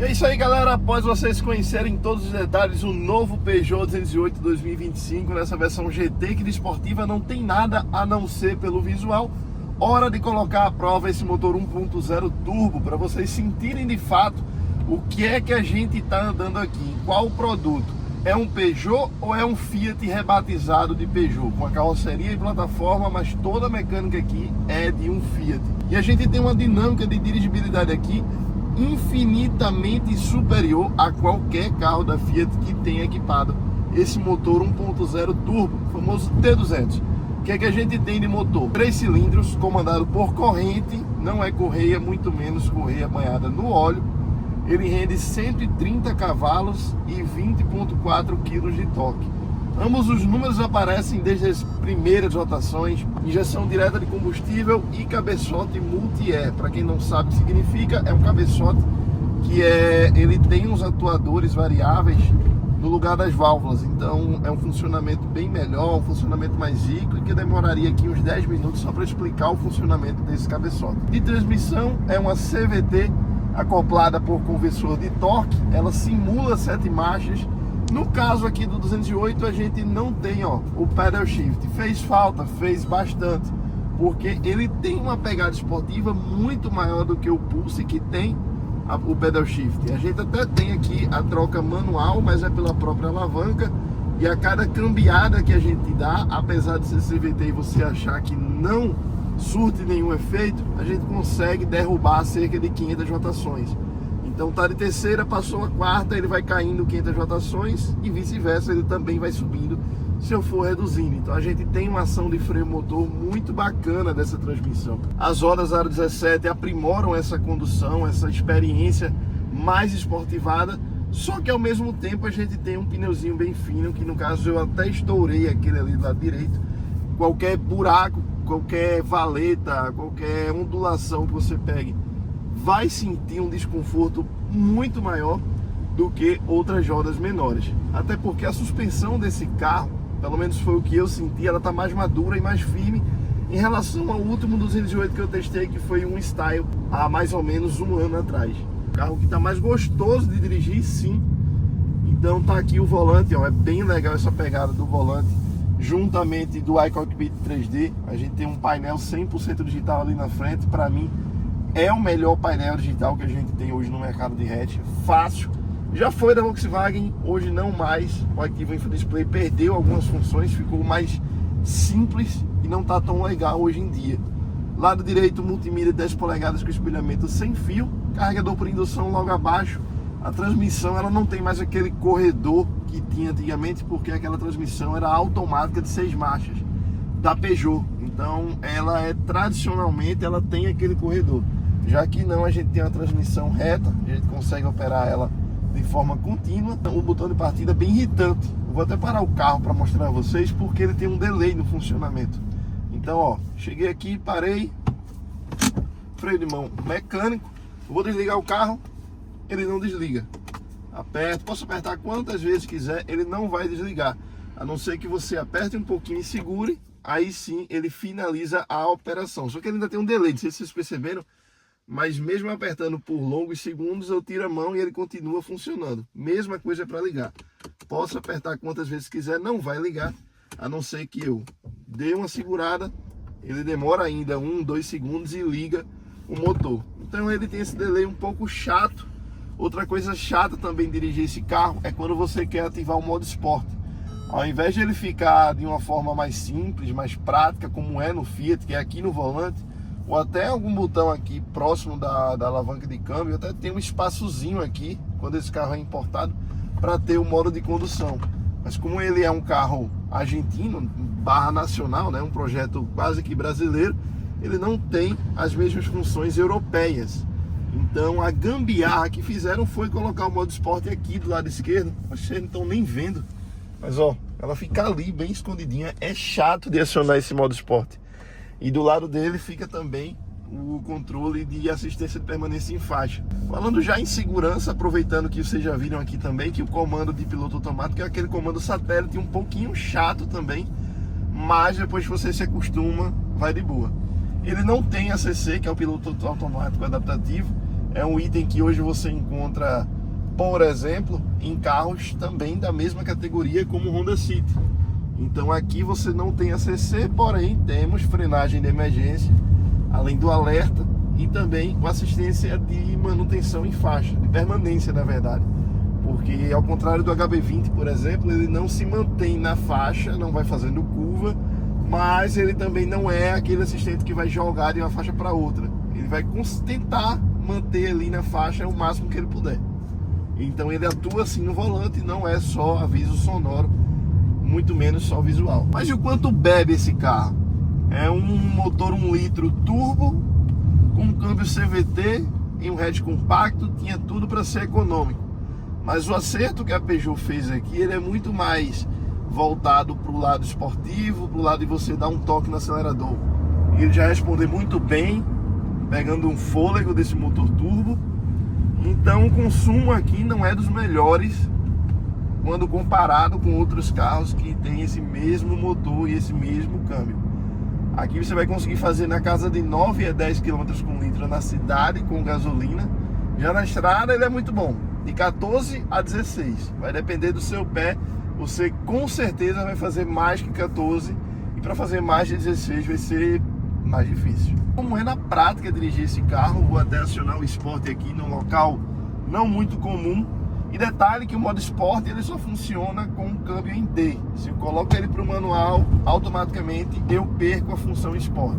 E é isso aí, galera, após vocês conhecerem todos os detalhes, o novo Peugeot 208 2025 nessa versão GT, que de esportiva não tem nada a não ser pelo visual, hora de colocar à prova esse motor 1.0 turbo, para vocês sentirem de fato o que é que a gente está andando aqui, qual o produto. É um Peugeot ou é um Fiat rebatizado de Peugeot, com a carroceria e plataforma, mas toda a mecânica aqui é de um Fiat. E a gente tem uma dinâmica de dirigibilidade aqui infinitamente superior a qualquer carro da Fiat que tenha equipado esse motor 1.0 turbo, o famoso T200. O que é que a gente tem de motor? 3 cilindros, comandado por corrente, não é correia, muito menos correia banhada no óleo. Ele rende 130 cavalos e 20,4 kg de torque. Ambos os números aparecem desde as primeiras rotações, injeção direta de combustível e cabeçote multi-air. Para quem não sabe o que significa, é um cabeçote que ele tem uns atuadores variáveis no lugar das válvulas. Então é um funcionamento bem melhor, um funcionamento mais rico e que demoraria aqui uns 10 minutos só para explicar o funcionamento desse cabeçote. De transmissão é uma CVT acoplada por conversor de torque, ela simula 7 marchas. No caso aqui do 208 a gente não tem o pedal shift. Fez falta, fez bastante, porque ele tem uma pegada esportiva muito maior do que o Pulse, que tem o pedal shift. A gente até tem aqui a troca manual, mas é pela própria alavanca, e a cada cambiada que a gente dá, apesar de ser CVT e você achar que não surte nenhum efeito, a gente consegue derrubar cerca de 500 rotações. Então tá de terceira, passou a quarta, ele vai caindo 500 rotações e vice-versa, ele também vai subindo se eu for reduzindo. Então a gente tem uma ação de freio motor muito bacana dessa transmissão. As rodas Aro 17 aprimoram essa condução, essa experiência mais esportivada, só que ao mesmo tempo a gente tem um pneuzinho bem fino, que no caso eu até estourei aquele ali do lado direito. Qualquer buraco, qualquer valeta, qualquer ondulação que você pegue, vai sentir um desconforto muito maior do que outras rodas menores. Até porque a suspensão desse carro, pelo menos foi o que eu senti, ela está mais madura e mais firme em relação ao último 208 que eu testei, que foi um Style há mais ou menos um ano atrás. Carro que está mais gostoso de dirigir, sim. Então tá aqui o volante, é bem legal essa pegada do volante, juntamente do iCockpit 3D. A gente tem um painel 100% digital ali na frente. Para mim é o melhor painel digital que a gente tem hoje no mercado de hatch, fácil. Já foi da Volkswagen, hoje não mais. O Activa Info Display perdeu algumas funções, ficou mais simples e não tá tão legal hoje em dia. Lado direito, multimídia 10 polegadas com espelhamento sem fio, carregador por indução logo abaixo. A transmissão ela não tem mais aquele corredor que tinha antigamente, porque aquela transmissão era automática de 6 marchas da Peugeot. Então ela tradicionalmente ela tem aquele corredor. Já que não, a gente tem uma transmissão reta, a gente consegue operar ela de forma contínua. O botão de partida é bem irritante. Eu vou até parar o carro para mostrar a vocês, porque ele tem um delay no funcionamento. Então, cheguei aqui, parei, freio de mão mecânico. Eu vou desligar o carro, ele não desliga. Aperto, posso apertar quantas vezes quiser, ele não vai desligar. A não ser que você aperte um pouquinho e segure, aí sim ele finaliza a operação. Só que ele ainda tem um delay, não sei se vocês perceberam, mas mesmo apertando por longos segundos, eu tiro a mão e ele continua funcionando. Mesma coisa para ligar. Posso apertar quantas vezes quiser, não vai ligar, a não ser que eu dê uma segurada, ele demora ainda 1, 2 segundos e liga o motor. Então ele tem esse delay um pouco chato. Outra coisa chata também de dirigir esse carro é quando você quer ativar o modo Sport. Ao invés de ele ficar de uma forma mais simples, mais prática, como é no Fiat, que é aqui no volante, ou até algum botão aqui próximo da alavanca de câmbio, até tem um espaçozinho aqui, quando esse carro é importado, para ter o modo de condução. Mas como ele é um carro argentino, barra nacional, né, um projeto quase que brasileiro, ele não tem as mesmas funções europeias. Então a gambiarra que fizeram foi colocar o modo Sport aqui do lado esquerdo. Acho que vocês não estão nem vendo, mas ela fica ali bem escondidinha. É chato de acionar esse modo Sport. E do lado dele fica também o controle de assistência de permanência em faixa. Falando já em segurança, aproveitando que vocês já viram aqui também que o comando de piloto automático é aquele comando satélite um pouquinho chato também, mas depois que você se acostuma, vai de boa. Ele não tem ACC, que é o piloto automático adaptativo, É um item que hoje você encontra, por exemplo, em carros também da mesma categoria como o Honda City. Então aqui você não tem ACC, porém temos frenagem de emergência, além do alerta e também com assistência de manutenção em faixa, de permanência na verdade. Porque ao contrário do HB20, por exemplo, ele não se mantém na faixa, não vai fazendo curva, mas ele também não é aquele assistente que vai jogar de uma faixa para outra. Ele vai tentar manter ali na faixa o máximo que ele puder. Então ele atua assim no volante, não é só aviso sonoro, muito menos só visual. Mas e o quanto bebe esse carro? É um motor 1 litro turbo, com um câmbio CVT, em um hatch compacto, tinha tudo para ser econômico. Mas o acerto que a Peugeot fez aqui, ele é muito mais voltado para o lado esportivo, para o lado de você dar um toque no acelerador. E ele já responder muito bem, pegando um fôlego desse motor turbo. Então o consumo aqui não é dos melhores quando comparado com outros carros que tem esse mesmo motor e esse mesmo câmbio. Aqui você vai conseguir fazer na casa de 9 a 10 km por litro na cidade com gasolina. Já na estrada ele é muito bom, de 14 a 16, vai depender do seu pé. Você com certeza vai fazer mais que 14, e para fazer mais de 16 vai ser mais difícil. Como é na prática dirigir esse carro, vou até acionar o Sport aqui num local não muito comum. E detalhe que o modo Sport ele só funciona com o câmbio em D. Se eu coloco ele para o manual, automaticamente eu perco a função Sport.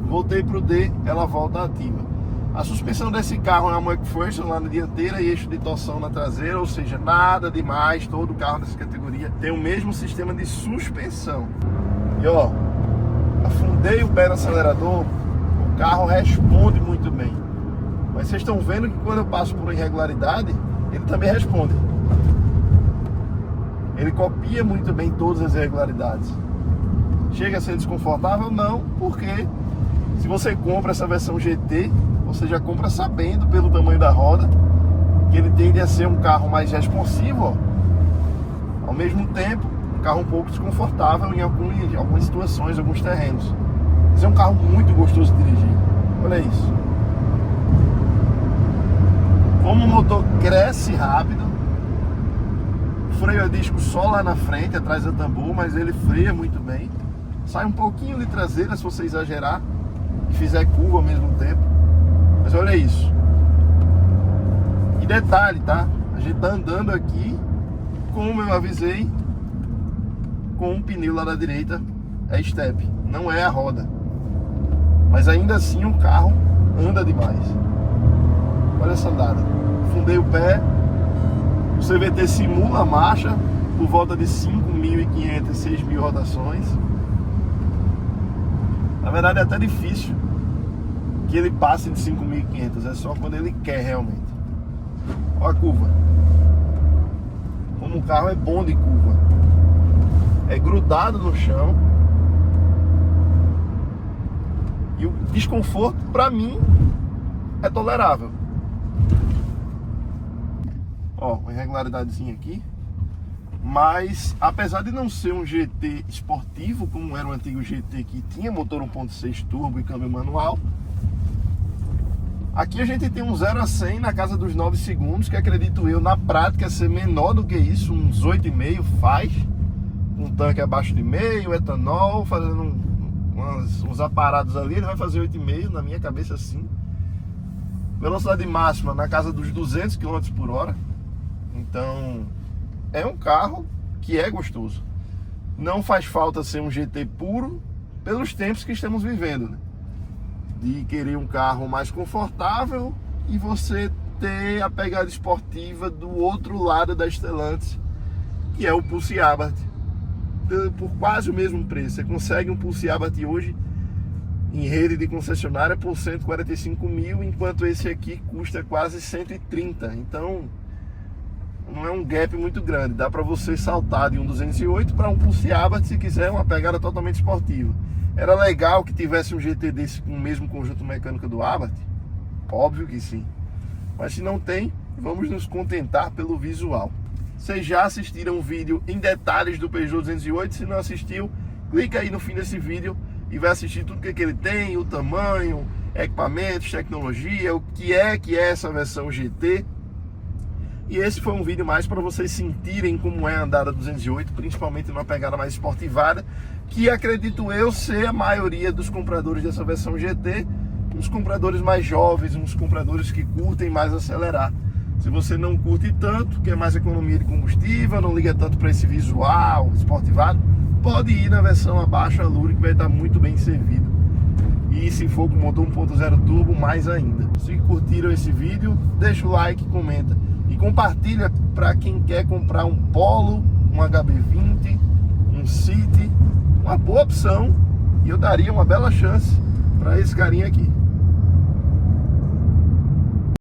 Voltei para o D, ela volta ativa. A suspensão desse carro é uma McPherson lá na dianteira e eixo de torção na traseira, ou seja, nada demais. Todo carro dessa categoria tem o mesmo sistema de suspensão. E ó, afundei o pé no acelerador, o carro responde muito bem. Mas vocês estão vendo que quando eu passo por uma irregularidade, ele também responde. Ele copia muito bem todas as irregularidades. Chega a ser desconfortável? Não, porque se você compra essa versão GT, você já compra sabendo pelo tamanho da roda que ele tende a ser um carro mais responsivo, ó. Ao mesmo tempo, um carro um pouco desconfortável em algumas situações, alguns terrenos. Mas é um carro muito gostoso de dirigir. Olha isso. Como o motor cresce rápido, freio a disco só lá na frente, atrás da tambor, mas ele freia muito bem. Sai um pouquinho de traseira se você exagerar e fizer curva ao mesmo tempo. Mas olha isso. E detalhe, tá? A gente tá andando aqui, como eu avisei, com um pneu lá da direita, é step, não é a roda. Mas ainda assim o carro anda demais. Olha essa andada. Fundei o pé. O CVT simula a marcha por volta de 5.500, 6.000 rotações. Na verdade é até difícil que ele passe de 5.500, é só quando ele quer realmente. Olha a curva. Como o carro é bom de curva. É grudado no chão. E o desconforto, pra mim, é tolerável. Ó, uma irregularidadezinha aqui. Mas, apesar de não ser um GT esportivo, como era o antigo GT que tinha motor 1.6 turbo e câmbio manual, aqui a gente tem um 0 a 100 na casa dos 9 segundos, que acredito eu, na prática, ser menor do que isso, uns 8,5 faz. Um tanque abaixo de meio, etanol, fazendo uns aparados ali, ele vai fazer 8,5, na minha cabeça assim. Velocidade máxima na casa dos 200 km por hora. Então, é um carro que é gostoso. Não faz falta ser um GT puro pelos tempos que estamos vivendo, né? De querer um carro mais confortável e você ter a pegada esportiva do outro lado da Stellantis, que é o Pulse Abarth, por quase o mesmo preço. Você consegue um Pulse Abarth hoje em rede de concessionária por 145 mil, enquanto esse aqui custa quase 130. Então não é um gap muito grande. Dá para você saltar de um 208 para um Pulse Abarth se quiser uma pegada totalmente esportiva. Era legal que tivesse um GT desse com o mesmo conjunto mecânico do Abarth? Óbvio que sim. Mas se não tem, vamos nos contentar pelo visual. Vocês já assistiram o vídeo em detalhes do Peugeot 208? Se não assistiu, clica aí no fim desse vídeo e vai assistir tudo que ele tem, o tamanho, equipamentos, tecnologia, o que é essa versão GT. E esse foi um vídeo mais para vocês sentirem como é andar a 208, principalmente numa pegada mais esportivada, que acredito eu ser a maioria dos compradores dessa versão GT, uns compradores mais jovens, uns compradores que curtem mais acelerar. Se você não curte tanto, quer mais economia de combustível, não liga tanto para esse visual esportivado, pode ir na versão abaixo Allure, que vai estar muito bem servido. E se for com motor 1.0 turbo, mais ainda. Se curtiram esse vídeo, deixa o like, comenta e compartilha para quem quer comprar um Polo, um HB20, um City, uma boa opção, e eu daria uma bela chance para esse carinha aqui.